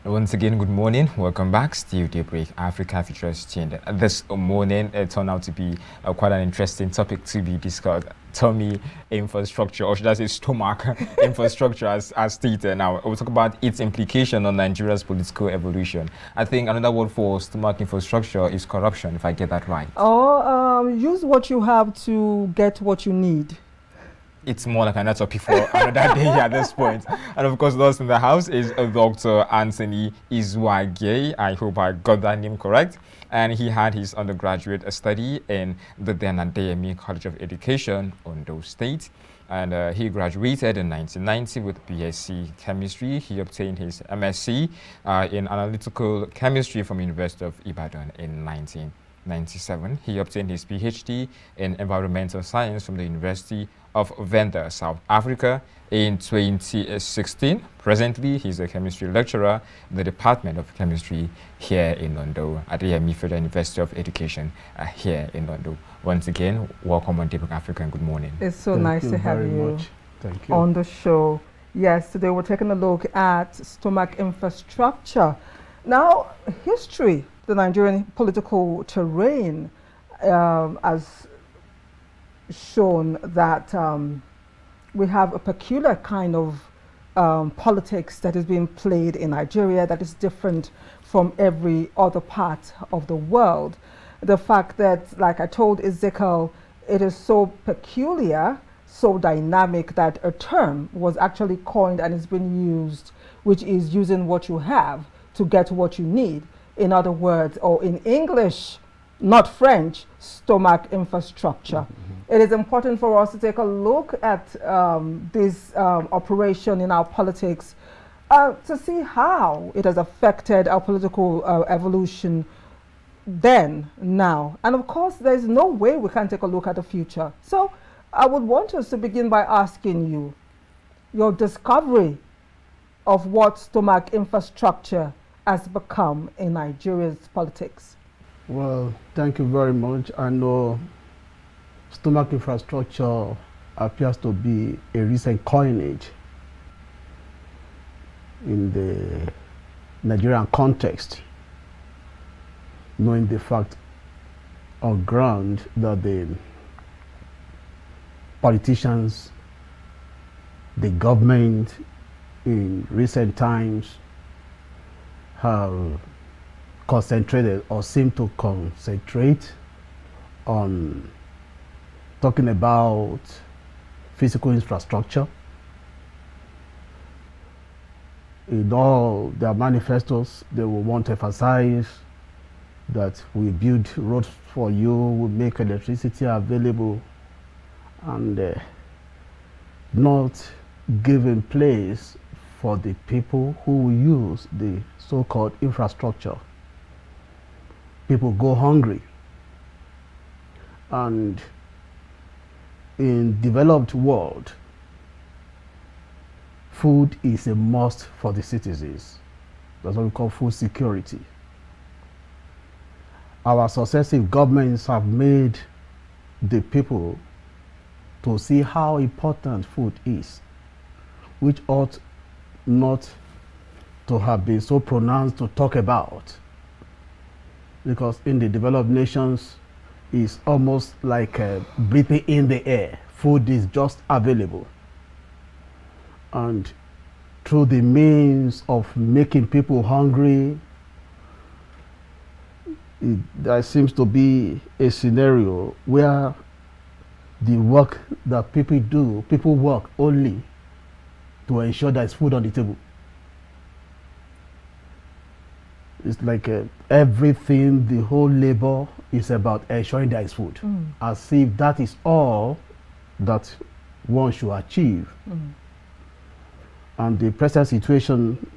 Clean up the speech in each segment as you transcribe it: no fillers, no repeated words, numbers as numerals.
Once again, good morning. Welcome back. Still Daybreak Africa Futures Change. This morning, it turned out to be quite an interesting topic to be discussed. Tummy infrastructure, or should I say stomach infrastructure, as stated. Now, we'll talk about its implication on Nigeria's political evolution. I think another word for stomach infrastructure is corruption, if I get that right. Or use what you have to get what you need. It's more like another topic for another day at this point. And of course, those in the house is Dr. Anthony Izuage. I hope I got that name correct. And he had his undergraduate study in the then Adeyemi College of Education, Ondo State. And he graduated in 1990 with BSc Chemistry. He obtained his MSc in Analytical Chemistry from University of Ibadan in 1997. He obtained his PhD in Environmental Science from the University of Venda, South Africa in 2016. Presently, he's a chemistry lecturer in the Department of Chemistry here in Ondo at the Federal University of Education here in Ondo. Once again, welcome on Daybreak Africa and good morning. It's so nice to have you Thank you on the show. Yes, today we're taking a look at stomach infrastructure. Now, history, the Nigerian political terrain, has shown that we have a peculiar kind of politics that is being played in Nigeria that is different from every other part of the world. The fact that, like I told Ezekiel, it is so peculiar, so dynamic that a term was actually coined and is being used, which is using what you have to get what you need. In other words, or in English, not French, stomach infrastructure. It is important for us to take a look at this operation in our politics to see how it has affected our political evolution then, now. And of course, there's no way we can take a look at the future. So I would want us to begin by asking you your discovery of what stomach infrastructure has become in Nigeria's politics. Well, thank you very much. I know stomach infrastructure appears to be a recent coinage in the Nigerian context, knowing the fact on ground that the politicians, the government in recent times have concentrated or seem to concentrate on talking about physical infrastructure. In all their manifestos, they will want to emphasize that we build roads for you, we make electricity available, and not giving place for the people who will use the so-called infrastructure. People go hungry. And in developed world, food is a must for the citizens. That's what we call food security. Our successive governments have made the people to see how important food is, which ought not to have been so pronounced to talk about. Because in the developed nations, it's almost like breathing in the air. Food is just available. And through the means of making people hungry, there seems to be a scenario where the work that people do, people work only to ensure there's food on the table. It's like everything, the whole labor is about ensuring there is food, as if that is all that one should achieve. And the present situation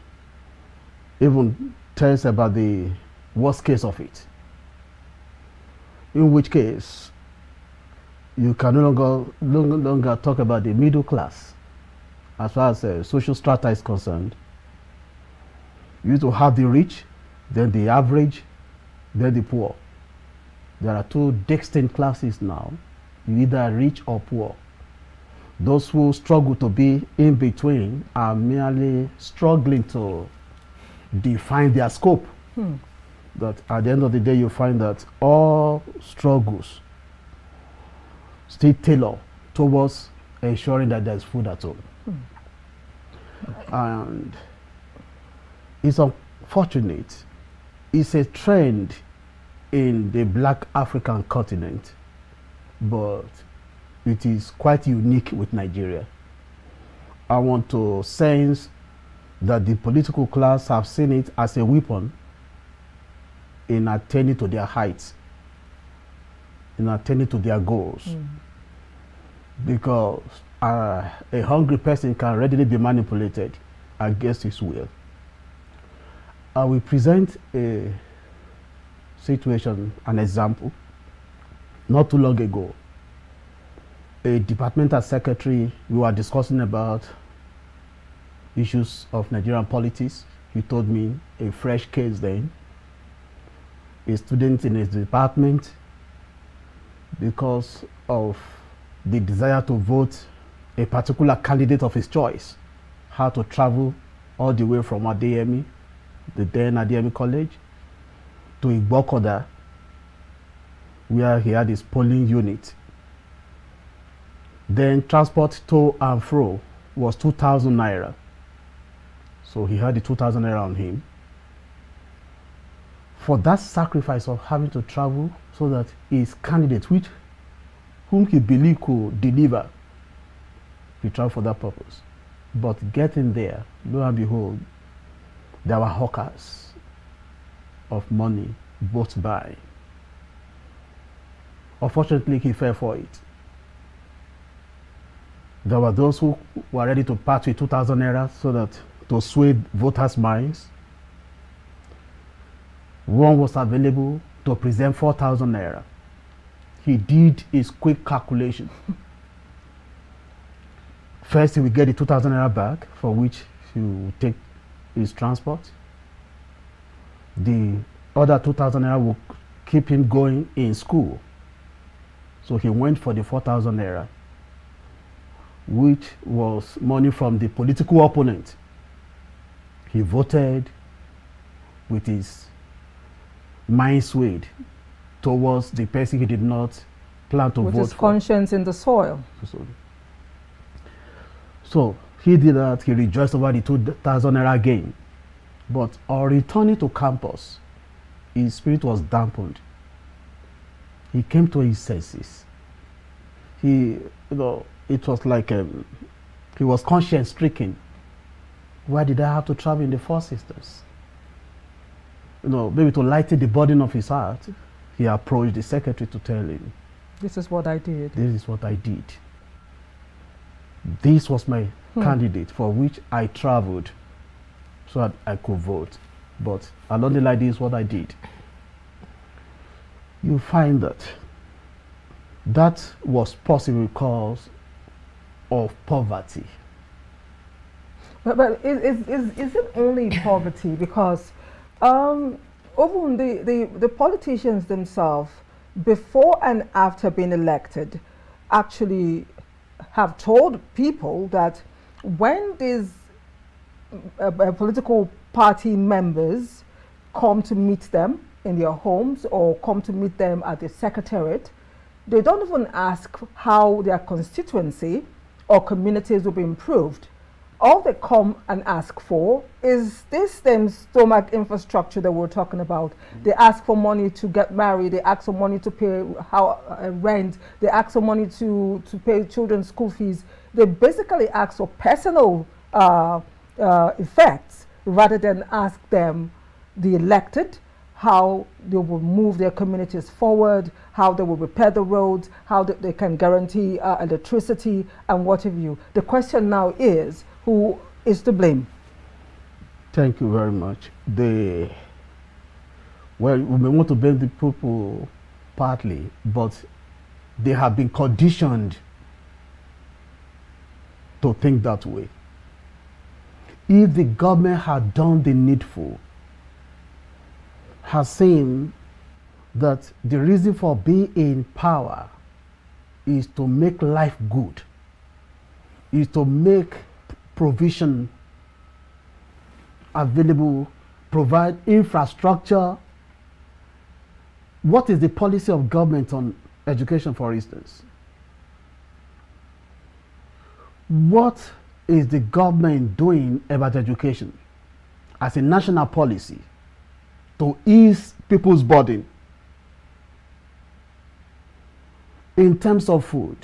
even tells about the worst case of it, in which case you can no longer talk about the middle class as far as social strata is concerned. You used to have the rich, then the average, then the poor. There are two distinct classes now. You either rich or poor. Those who struggle to be in between are merely struggling to define their scope. That at the end of the day, you find that all struggles still tailor towards ensuring that there's food at home. And it's unfortunate. It's a trend in the Black African continent, but it is quite unique with Nigeria. I want to sense that the political class have seen it as a weapon in attaining to their heights, in attaining to their goals. Because a hungry person can readily be manipulated against his will. I will present a situation, an example. Not too long ago, a departmental secretary, we were discussing about issues of Nigerian politics. He told me a fresh case then. A student in his department, because of the desire to vote a particular candidate of his choice, had to travel all the way from Adeyemi, the then Adeyemi College, to Igbokoda, where he had his polling unit. Then transport to and fro was 2,000 naira. So he had the 2,000 naira on him. For that sacrifice of having to travel so that his candidate, whom he believed could deliver, he traveled for that purpose. But getting there, lo and behold, there were hawkers of money bought by. Unfortunately, he fell for it. There were those who were ready to part with 2,000 naira so that to sway voters' minds. One was available to present 4,000 naira. He did his quick calculation. First, he will get the 2,000 naira back, for which he will take his transport. The other 2,000 naira will keep him going in school. So he went for the 4,000 naira, which was money from the political opponent. He voted with his mind swayed towards the person he did not plan to vote for. With his conscience in the soil. So he did that. He rejoiced over the 2,000 naira gain. But on returning to campus, his spirit was dampened. He came to his senses. It was like he was conscience stricken. Why did I have to travel in the first instance? Maybe to lighten the burden of his heart, he approached the secretary to tell him, this is what I did. This is what I did. This was my candidate for which I traveled so that I could vote. But along the line, this is what I did. You find that that was possible because of poverty. But is it only poverty? Because even the politicians themselves, before and after being elected, actually have told people that when these political party members come to meet them in their homes or come to meet them at the secretariat, they don't even ask how their constituency or communities will be improved. All they come and ask for is this same stomach infrastructure that we're talking about. They ask for money to get married. They ask for money to pay rent. They ask for money to pay children's school fees. They basically ask for personal effects rather than ask them, the elected, how they will move their communities forward, how they will repair the roads, how they can guarantee electricity and what have you. The question now is, who is to blame? Thank you very much. Well, we may want to blame the people partly, but they have been conditioned to think that way. If the government had done the needful, has seen that the reason for being in power is to make life good, is to make provision available provide infrastructure. What is the policy of government on education, for instance? What is the government doing about education as a national policy to ease people's burden in terms of food?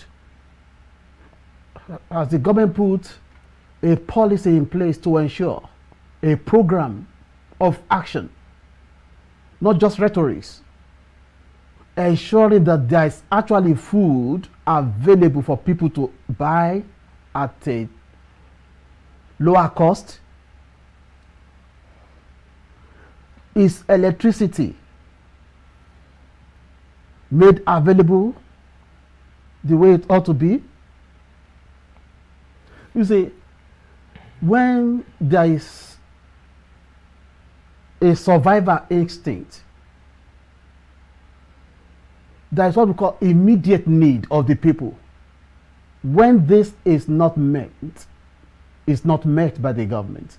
Has the government put a policy in place to ensure a program of action, not just rhetorics, ensuring that there is actually food available for people to buy at a lower cost? Is electricity made available the way it ought to be? You see, when there is a survivor instinct, there is what we call immediate need of the people. When this is not met by the government,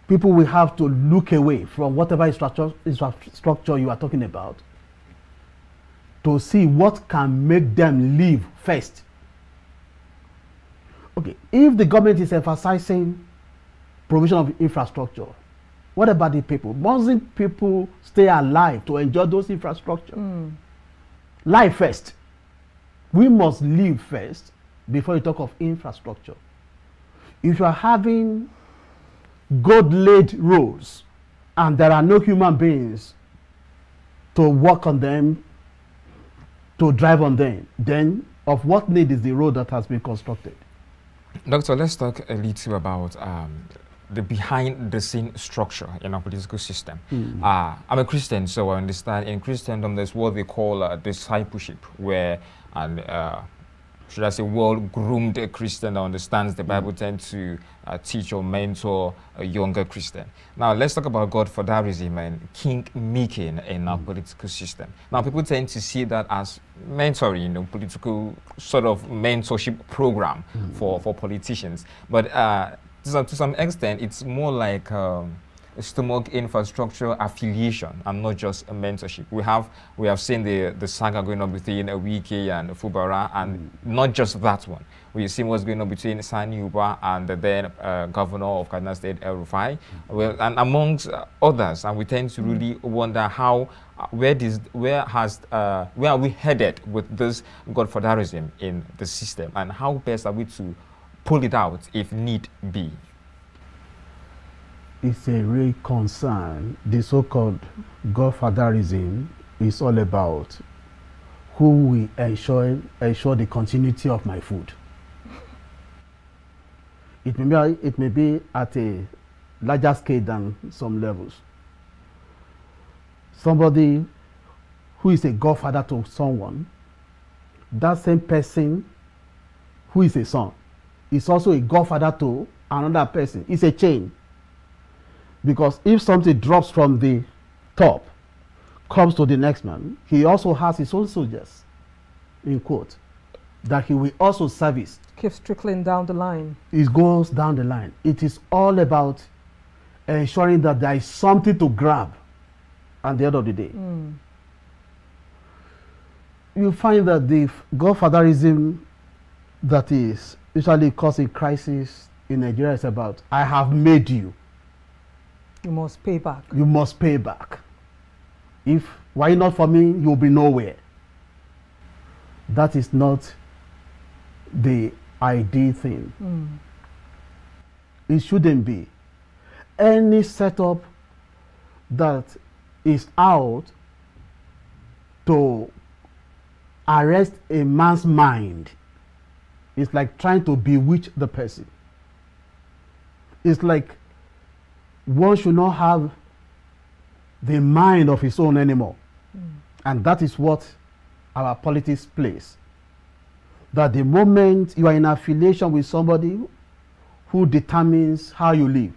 people will have to look away from whatever structure you are talking about to see what can make them live first. Okay, if the government is emphasizing provision of infrastructure, what about the people? Mustn't people stay alive to enjoy those infrastructure? Life first. We must live first before you talk of infrastructure. If you are having God-laid roads and there are no human beings to walk on them, to drive on them, then of what need is the road that has been constructed? Doctor, let's talk a little about the behind-the-scene structure in our political system. I'm a Christian, so I understand in Christendom there's what they call discipleship, where should I say well-groomed Christian that understands the Bible tends to teach or mentor a younger Christian. Now let's talk about godfatherism and king-making in our political system. Now people tend to see that as mentoring, political sort of mentorship program for politicians. But to some extent, it's more like a stomach infrastructure affiliation and not just a mentorship. We have seen the saga going on between Wike and Fubara, and not just that one. We've seen what's going on between Sani Uba and the then governor of Kaduna State, El Rufai, well, and amongst others. And we tend to really wonder how, where are we headed with this godfatherism in the system, and how best are we to pull it out if need be? It's a real concern. The so-called godfatherism is all about who will ensure the continuity of my food. It may be at a larger scale than some levels. Somebody who is a godfather to someone, that same person who is a son is also a godfather to another person. It's a chain. Because if something drops from the top, comes to the next man, he also has his own soldiers, in quote, that he will also service. Keeps trickling down the line. It goes down the line. It is all about ensuring that there is something to grab at the end of the day. You find that the godfatherism that is usually causing crisis in Nigeria is about, I have made you. You must pay back. You must pay back. If why not for me, you'll be nowhere. That is not the ideal thing. It shouldn't be. Any setup that is out to arrest a man's mind is like trying to bewitch the person. It's like one should not have the mind of his own anymore. And that is what our politics plays. That the moment you are in affiliation with somebody who determines how you live,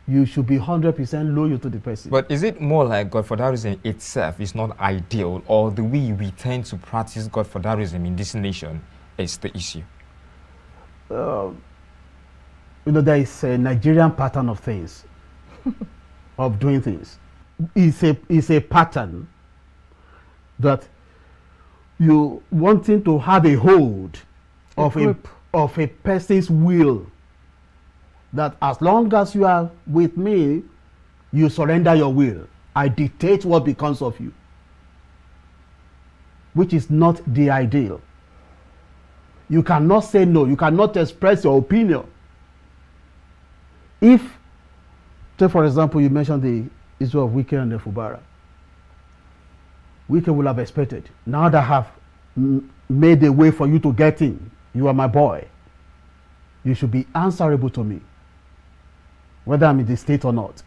you should be 100% loyal to the person. But is it more like godfatherism itself is not ideal, or the way we tend to practice godfatherism in this nation is the issue? There is a Nigerian pattern of things. of doing things. It's a pattern that you wanting to have a hold of a person's will, that as long as you are with me, you surrender your will. I dictate what becomes of you, which is not the ideal. You cannot say no. You cannot express your opinion. If, take for example, you mentioned the issue of Wike and the Fubara. Wike will have expected, now that I have made a way for you to get in, you are my boy, you should be answerable to me, whether I'm in the state or not.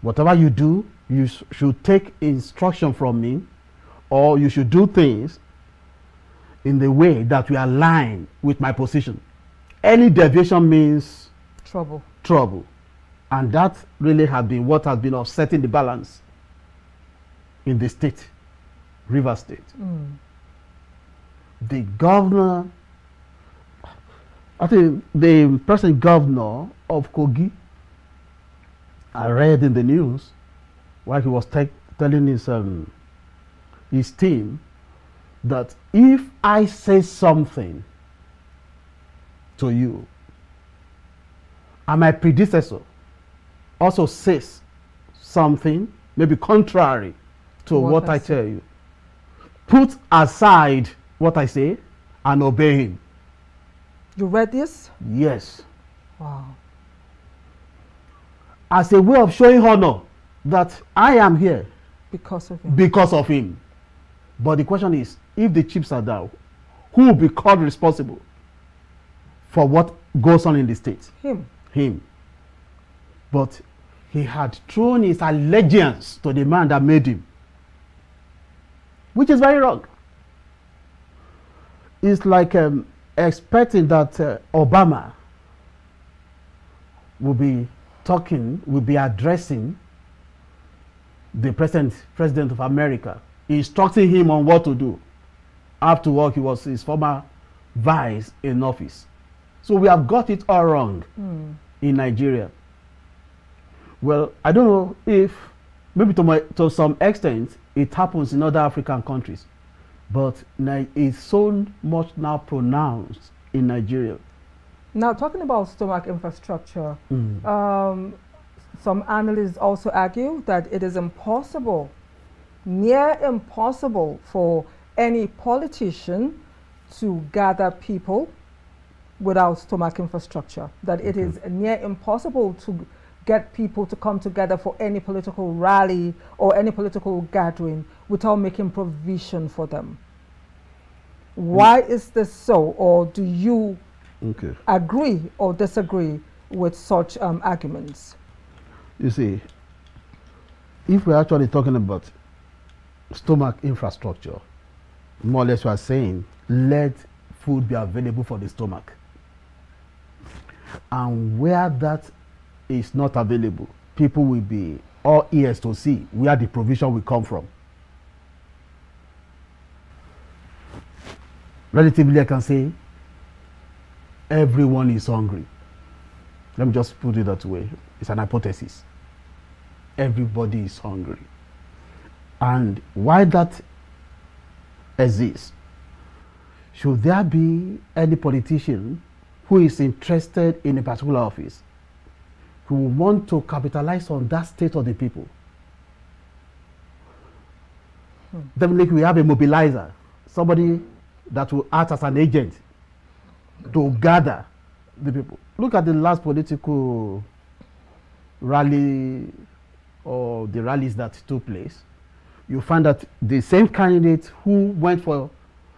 Whatever you do, you should take instruction from me, or you should do things in the way that we align with my position. Any deviation means trouble. Trouble. And that really has been what has been upsetting the balance in the state, River State. The governor, I think the present governor of Kogi, I read in the news while he was telling his team that if I say something to you and my predecessor also says something maybe contrary to what I tell you, put aside what I say and obey him. You read this? Yes. Wow. As a way of showing honor that I am here because of him. Because of him. But the question is, if the chips are down, who will be called responsible for what goes on in the state? Him. Him. But he had thrown his allegiance to the man that made him, which is very wrong. It's like expecting that Obama will be talking, will be addressing the president of America, instructing him on what to do. After all, he was his former vice in office. So we have got it all wrong in Nigeria. Well, I don't know if, maybe to some extent, it happens in other African countries, but it's so much now pronounced in Nigeria. Now, talking about stomach infrastructure, some analysts also argue that it is impossible, near impossible, for any politician to gather people without stomach infrastructure. That it is near impossible to get people to come together for any political rally or any political gathering without making provision for them. Why is this so? Or do you agree or disagree with such arguments? You see, if we're actually talking about stomach infrastructure, more or less we are saying, let food be available for the stomach. And where that is not available, people will be all ears to see where the provision will come from. Relatively, I can say everyone is hungry. Let me just put it that way. It's an hypothesis. Everybody is hungry. And why that exists, should there be any politician who is interested in a particular office, who want to capitalize on that state of the people, definitely we have a mobilizer, somebody that will act as an agent to gather the people. Look at the last political rally or the rallies that took place. You find that the same candidate who went for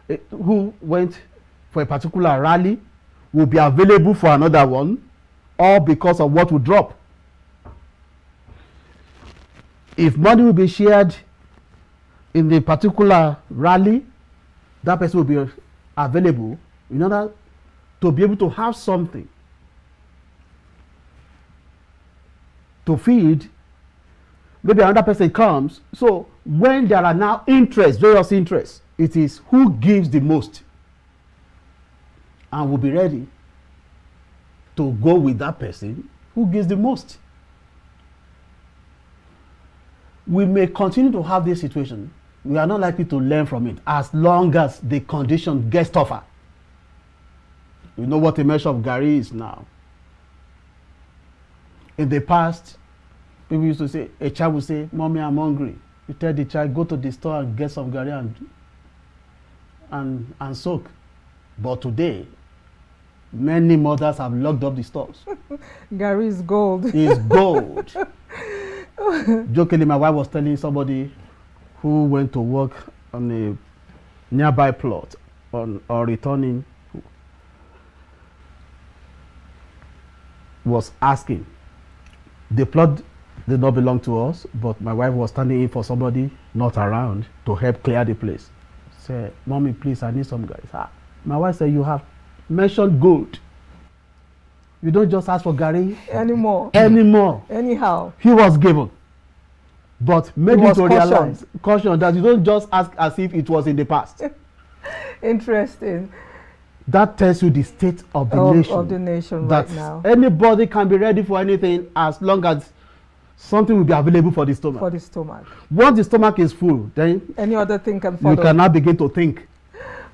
a particular rally will be available for another one, all because of what will drop. If money will be shared in the particular rally, that person will be available in order to be able to have something to feed. Maybe another person comes. So when there are now interests, various interests, it is who gives the most and will be ready to go with that person who gives the most. we may continue to have this situation. We are not likely to learn from it as long as the condition gets tougher. You know what a measure of Gary is now. In the past, people used to say, a child would say, "Mommy, I'm hungry." You tell the child, go to the store and get some Gary and soak. But today, many mothers have locked up the stores. Gary is gold. It's gold. Jokingly, my wife was telling somebody who went to work on a nearby plot or returning, was asking. The plot did not belong to us, but my wife was standing in for somebody not around to help clear the place. Say, "Mommy, please, I need some guys." My wife said, "You have mentioned gold. You don't just ask for Gary anymore. Anyhow. He was given. But made you to realize, caution, that you don't just ask as if it was in the past. Interesting. That tells you the state of the nation. Of the nation right now. Anybody can be ready for anything as long as something will be available for the stomach. For the stomach. Once the stomach is full, then any other thing can follow. You can now begin to think.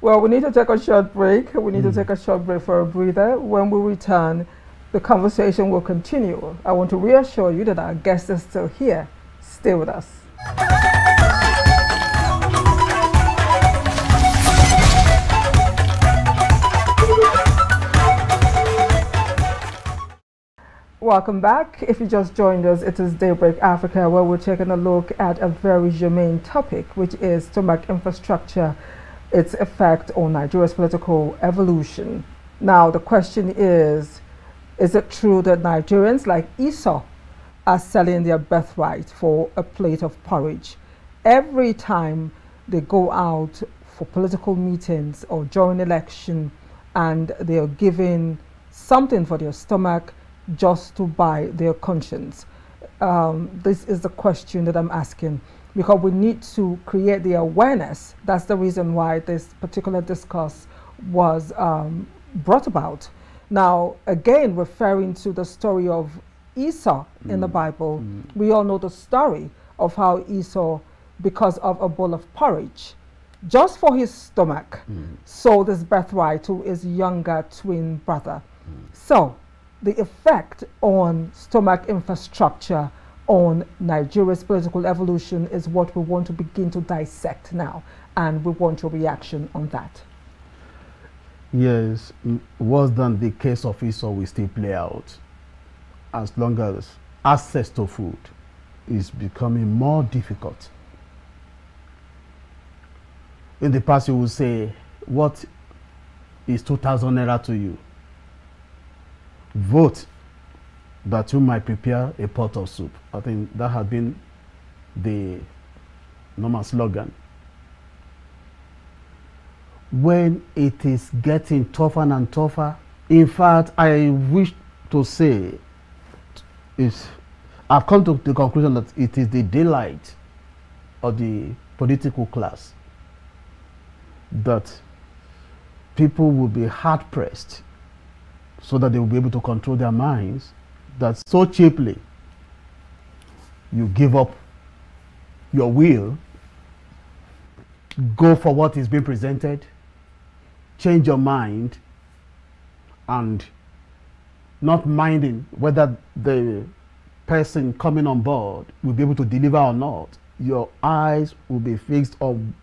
Well, we need to take a short break. For a breather. When we return, the conversation will continue. I want to reassure you that our guest is still here. Stay with us. Welcome back. If you just joined us, it is Daybreak Africa, where we're taking a look at a very germane topic, which is stomach infrastructure, its effect on Nigeria's political evolution. Now, the question is it true that Nigerians like Esau are selling their birthright for a plate of porridge every time they go out for political meetings or during election, and they are giving something for their stomach just to buy their conscience? This is the question that I'm asking, because we need to create the awareness. That's the reason why this particular discourse was brought about. Now, again, referring to the story of Esau in the Bible, we all know the story of how Esau, because of a bowl of porridge, just for his stomach, sold his birthright to his younger twin brother. So, the effect on stomach infrastructure on Nigeria's political evolution is what we want to begin to dissect now, and we want your reaction on that. Yes, worse than the case of Esau will still play out, as long as access to food is becoming more difficult. In the past, you will say, what is 2,000 naira to you? Vote that you might prepare a pot of soup. I think that had been the normal slogan. When it is getting tougher and tougher, in fact, I wish to say, I've come to the conclusion that it is the delight of the political class that people will be hard-pressed so that they will be able to control their minds, that so cheaply you give up your will, go for what is being presented, change your mind, and not minding whether the person coming on board will be able to deliver or not. Your eyes will be fixed on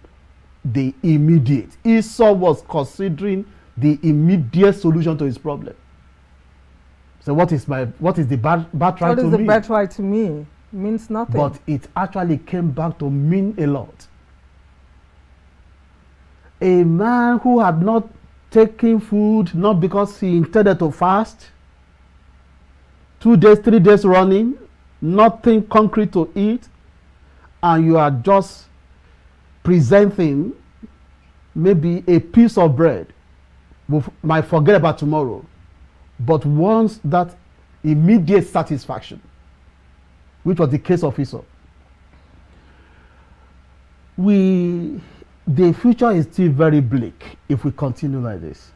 the immediate. Esau was considering the immediate solution to his problem. So what is the birthright to me? What is the birthright to me? Means nothing. But it actually came back to mean a lot. A man who had not taken food, not because he intended to fast, 2 days, 3 days running, nothing concrete to eat, and you are just presenting maybe a piece of bread, we might forget about tomorrow, but once that immediate satisfaction, which was the case of Esau, the future is still very bleak if we continue like this.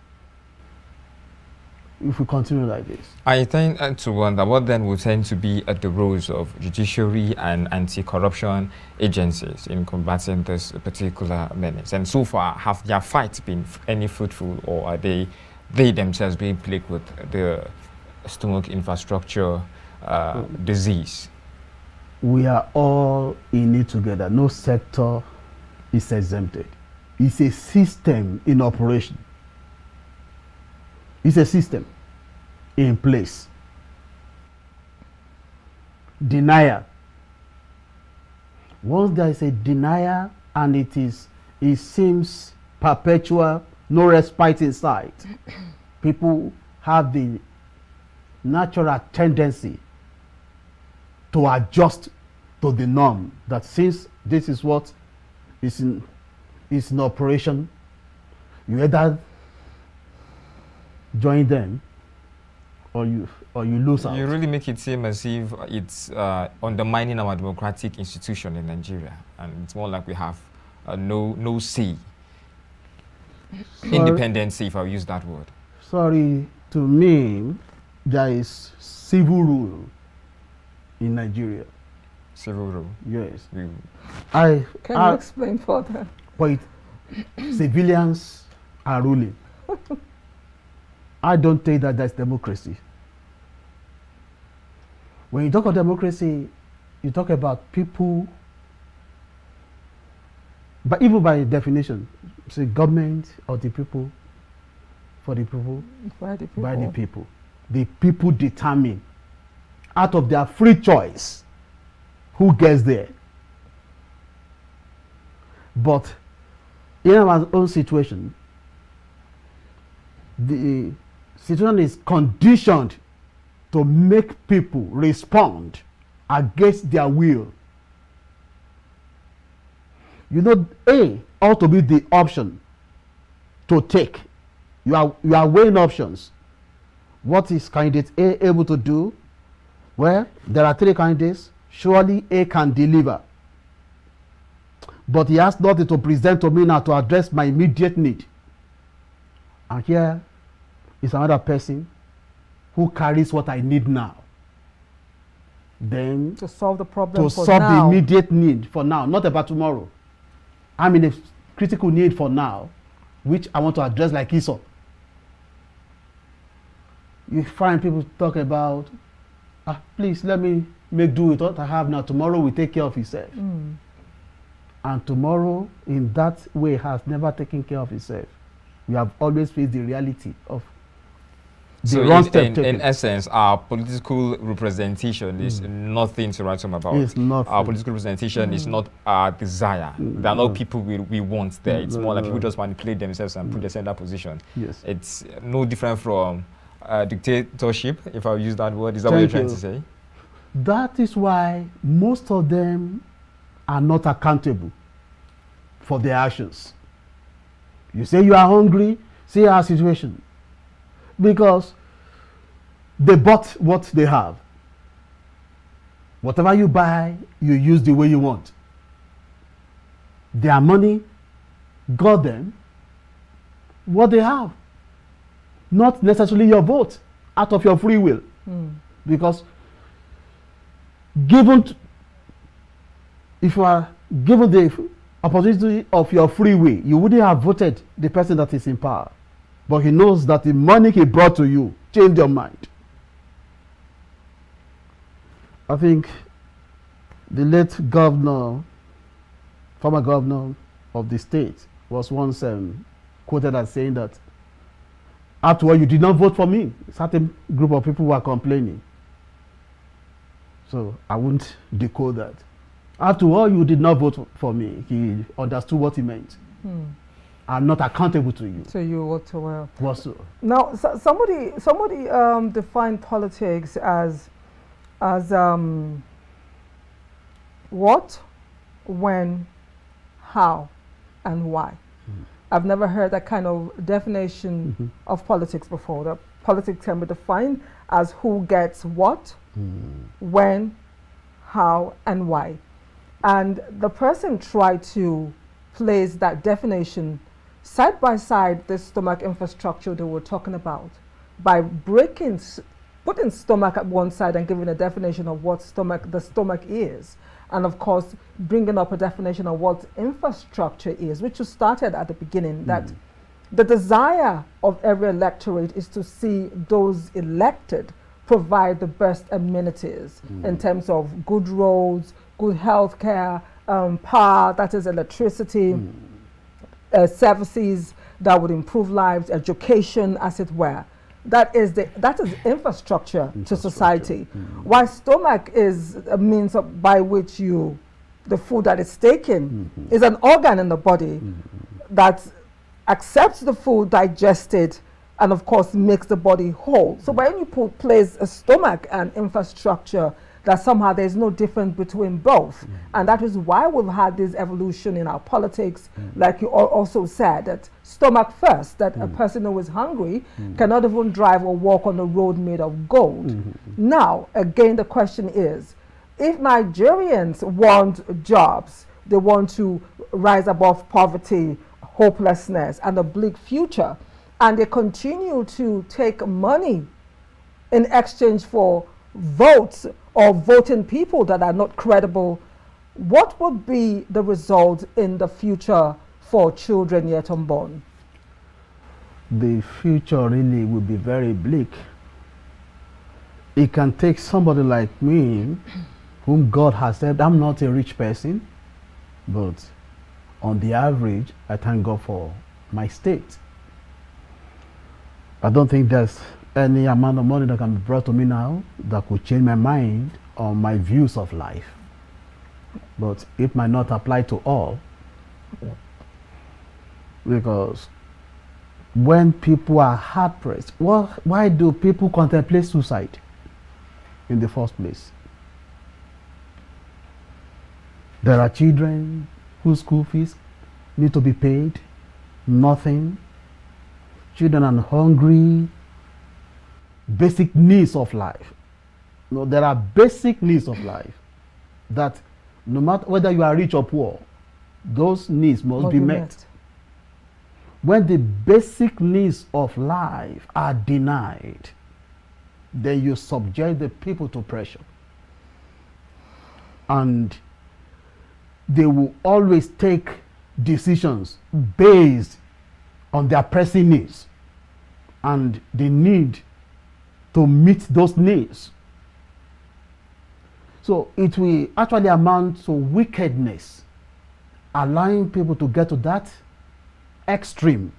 if we continue like this. I tend to wonder what then will tend to be the roles of judiciary and anti-corruption agencies in combating this particular menace. And so far, have their fights been any fruitful, or are they themselves being plagued with the stomach infrastructure disease? We are all in it together. No sector is exempted. It's a system in operation. It's a system in place. Denial. Once there is a denial and it seems perpetual, no respite in sight, people have the natural tendency to adjust to the norm, that since this is what is in operation, you either join them or you lose out. You really make it seem as if it's undermining our democratic institution in Nigeria, and it's more like we have no say, independency, if I use that word. Sorry, to me, there is civil rule in Nigeria. Civil rule? Yes. Can you explain further? But civilians are ruling. I don't think that that's democracy. When you talk about democracy, you talk about people, but even by definition, say government or the people, for the people, by the people. By the people. The people determine, out of their free choice, who gets there. But in our own situation, the situation is conditioned to make people respond against their will. You know, A ought to be the option to take. You are weighing options. What is candidate A able to do? Well, there are 3 candidates. Surely A can deliver. But he has nothing to present to me now to address my immediate need. And here is another person who carries what I need now. Then to solve the problem, to solve the immediate need for now, not about tomorrow. I'm in a critical need for now, which I want to address like Esau. You find people talk about, please let me make do with what I have now. Tomorrow will take care of itself. And tomorrow, in that way, has never taken care of itself. We have always faced the reality of the wrong step taken. In essence, our political representation is nothing to write home about. It's nothing. Our political representation is not our desire. There are no people we want there. It's more like people just manipulate themselves and put themselves in that position. Yes. It's no different from dictatorship, if I use that word. Is that what you're trying to say? That is why most of them are not accountable for their actions. You say you are hungry, see our situation. Because they bought what they have. Whatever you buy, you use the way you want. Their money got them what they have. Not necessarily your vote, out of your free will. Because if you are given the opportunity of your free will, you wouldn't have voted the person that is in power. But he knows that the money he brought to you changed your mind. I think the late governor, former governor of the state, was once quoted as saying that, after all, you did not vote for me. A certain group of people were complaining. So I won't decode that. After all, you did not vote for me. He understood what he meant. I'm not accountable to you. So you what to well. Now, somebody defined politics as what, when, how, and why. I've never heard that kind of definition of politics before. That politics can be defined as who gets what, when, how, and why. And the person tried to place that definition side by side, this stomach infrastructure that we're talking about. by putting stomach at one side and giving a definition of what the stomach is, and of course bringing up a definition of what infrastructure is, which you started at the beginning, that the desire of every electorate is to see those elected provide the best amenities in terms of good roads, good health care, power, that is electricity, services that would improve lives, education, as it were. That is infrastructure to society. While stomach is a means by which the food that is taken is an organ in the body that accepts the food, digests it, and of course makes the body whole. So when you place a stomach and infrastructure, that somehow there's no difference between both. And that is why we've had this evolution in our politics, like you also said, that stomach first, that a person who is hungry cannot even drive or walk on a road made of gold. Now, again, the question is, if Nigerians want jobs, they want to rise above poverty, hopelessness, and a bleak future, and they continue to take money in exchange for votes or voting people that are not credible, what would be the result in the future for children yet unborn? The future really will be very bleak. It can take somebody like me, whom God has said, I'm not a rich person, but on the average, I thank God for my state. I don't think there's any amount of money that can be brought to me now that could change my mind on my views of life. But it might not apply to all, because when people are hard pressed, why do people contemplate suicide in the first place? There are children whose school fees need to be paid, nothing. Children are hungry. Basic needs of life. No, there are basic needs of life that no matter whether you are rich or poor, those needs must be met. When the basic needs of life are denied, then you subject the people to pressure. And they will always take decisions based on their pressing needs and the need to meet those needs. So it will actually amount to wickedness, allowing people to get to that extreme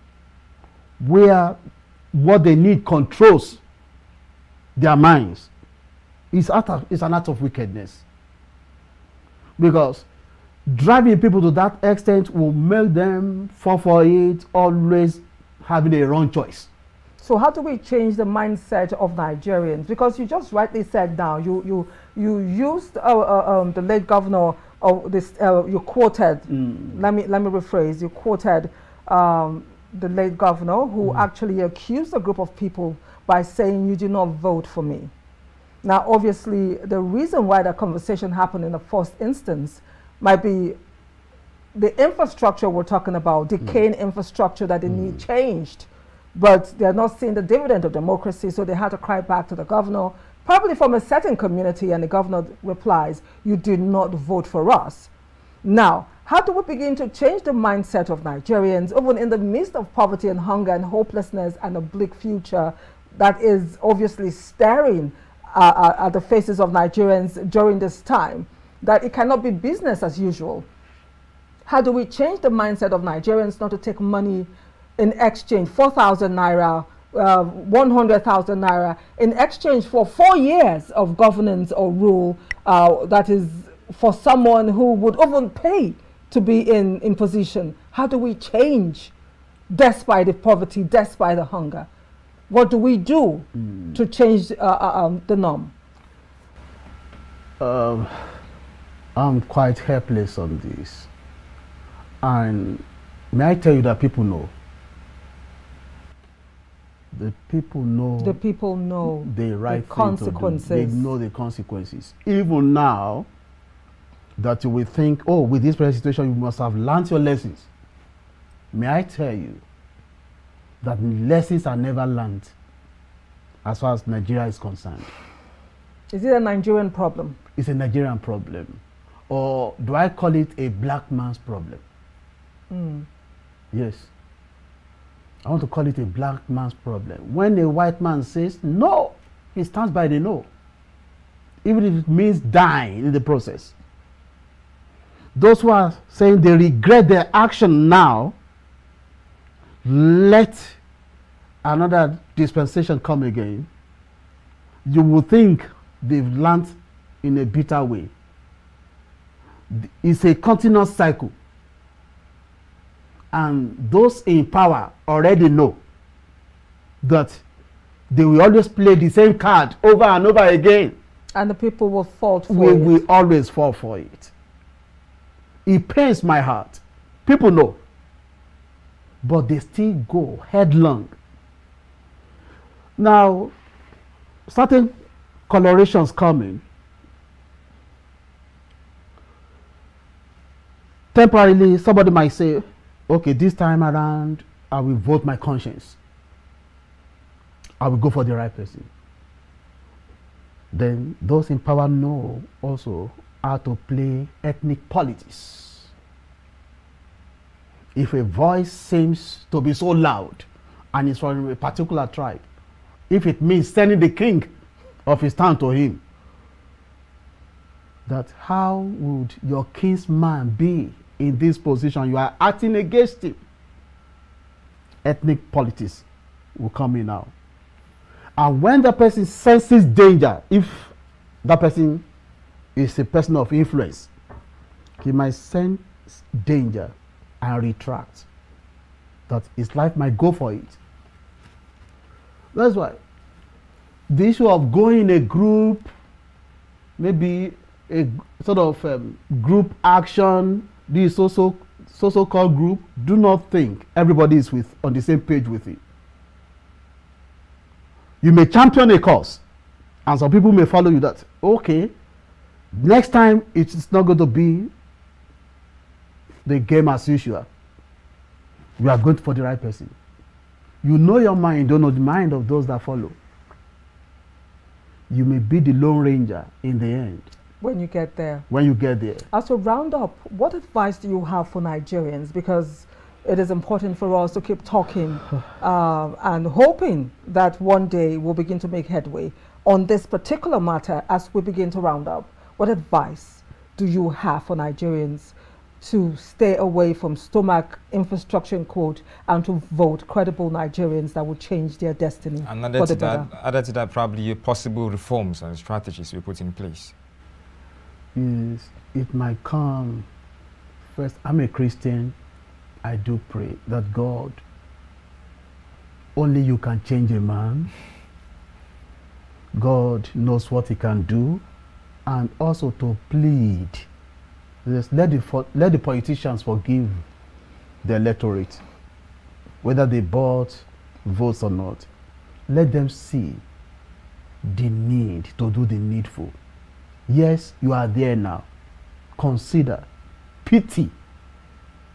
where what they need controls their minds. It's an act of wickedness. Because driving people to that extent will make them fall for it, always having a wrong choice. So how do we change the mindset of Nigerians? Because you just rightly said now, you used the late governor of this. You quoted. Let me rephrase. You quoted the late governor who actually accused a group of people by saying, "You did not vote for me." Now, obviously, the reason why that conversation happened in the first instance might be the infrastructure we're talking about, decaying infrastructure that they need changed. But they're not seeing the dividend of democracy, so they had to cry back to the governor, probably from a certain community, and the governor replies, "You did not vote for us." Now, how do we begin to change the mindset of Nigerians, even in the midst of poverty and hunger and hopelessness and a bleak future that is obviously staring at the faces of Nigerians during this time, that it cannot be business as usual? How do we change the mindset of Nigerians not to take money in exchange, 4,000 naira, 100,000 naira, in exchange for 4 years of governance or rule that is for someone who would even pay to be in position? How do we change despite the poverty, despite the hunger? What do we do to change the norm? I'm quite helpless on this. And may I tell you that people know? The people know. The people know the right the consequences. Thing to do. They know the consequences. Even now, that you will think, oh, with this present situation, you must have learned your lessons. May I tell you that lessons are never learned. as far as Nigeria is concerned. Is it a Nigerian problem? It's a Nigerian problem. Or do I call it a black man's problem? Yes. I want to call it a black man's problem. When a white man says no, he stands by the no. Even if it means dying in the process. Those who are saying they regret their action now, let another dispensation come again, you will think they've learned in a bitter way. It's a continuous cycle. And those in power already know that they will always play the same card over and over again. And the people will fall for it. We will always fall for it. It pains my heart. People know. But they still go headlong. Now, certain colorations coming. Temporarily, somebody might say, okay, this time around, I will vote my conscience. I will go for the right person. Then those in power know also how to play ethnic politics. If a voice seems to be so loud and it's from a particular tribe, if it means sending the king of his town to him, that how would your kinsman be in this position? You are acting against him. Ethnic politics will come in now. And when the person senses danger, if that person is a person of influence, he might sense danger and retract. That his life might go for it. That's why the issue of going in a group, maybe a sort of group action, this so-called group, do not think everybody is on the same page with it. You may champion a cause, and some people may follow you that, okay, next time it's not going to be the game as usual. We are going for the right person. You know your mind, don't know the mind of those that follow. You may be the Lone Ranger in the end. When you get there. When you get there. As we round up, what advice do you have for Nigerians? Because it is important for us to keep talking and hoping that one day we'll begin to make headway on this particular matter as we begin to round up. What advice do you have for Nigerians to stay away from stomach infrastructure quote and to vote credible Nigerians that will change their destiny? And added to that, probably possible reforms and strategies we put in place. Yes, it might come. First, I'm a Christian. I do pray that God, only you can change a man. God knows what he can do. And also to plead. Just let the politicians forgive the electorate, whether they bought votes or not. Let them see the need to do the needful. Yes, you are there now. Consider, pity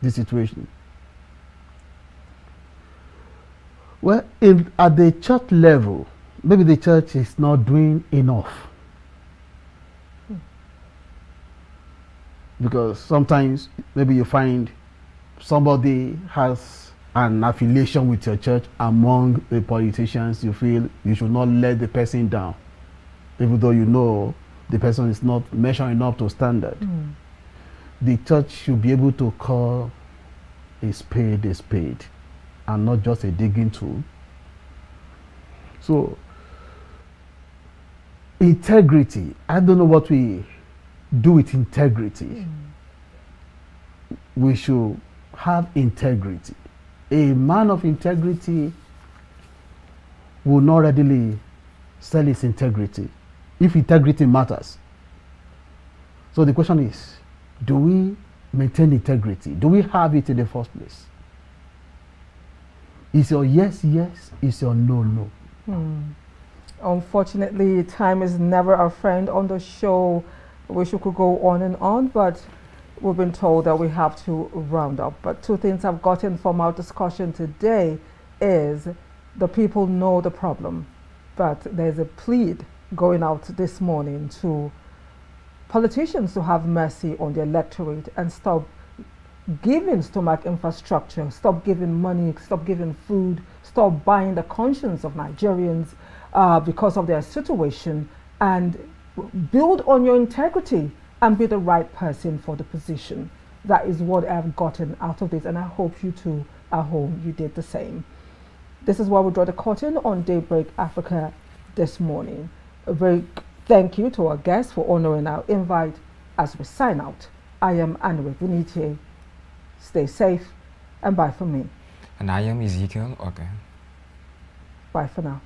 the situation. Well, at the church level, maybe the church is not doing enough. Because sometimes maybe you find somebody has an affiliation with your church among the politicians. You feel you should not let the person down, even though you know the person is not measuring up to standard. The church should be able to call a spade and not just a digging tool. So, integrity. I don't know what we do with integrity. We should have integrity. A man of integrity will not readily sell his integrity if integrity matters. So the question is, do we maintain integrity? Do we have it in the first place? Is your yes, yes? Is your no, no? Unfortunately, time is never our friend on the show. I wish we could go on and on, but we've been told that we have to round up. But two things I've gotten from our discussion today is the people know the problem But there's a plea going out this morning to politicians to have mercy on the electorate and stop giving stomach infrastructure, stop giving money, stop giving food, stop buying the conscience of Nigerians because of their situation, and build on your integrity and be the right person for the position. That is what I've gotten out of this, and I hope you too at home, you did the same. This is where we draw the curtain on Daybreak Africa this morning. A very thank you to our guests for honoring our invite as we sign out. I am Anire Binitie. Stay safe and bye for me. And I am Ezekiel Ogar. Bye for now.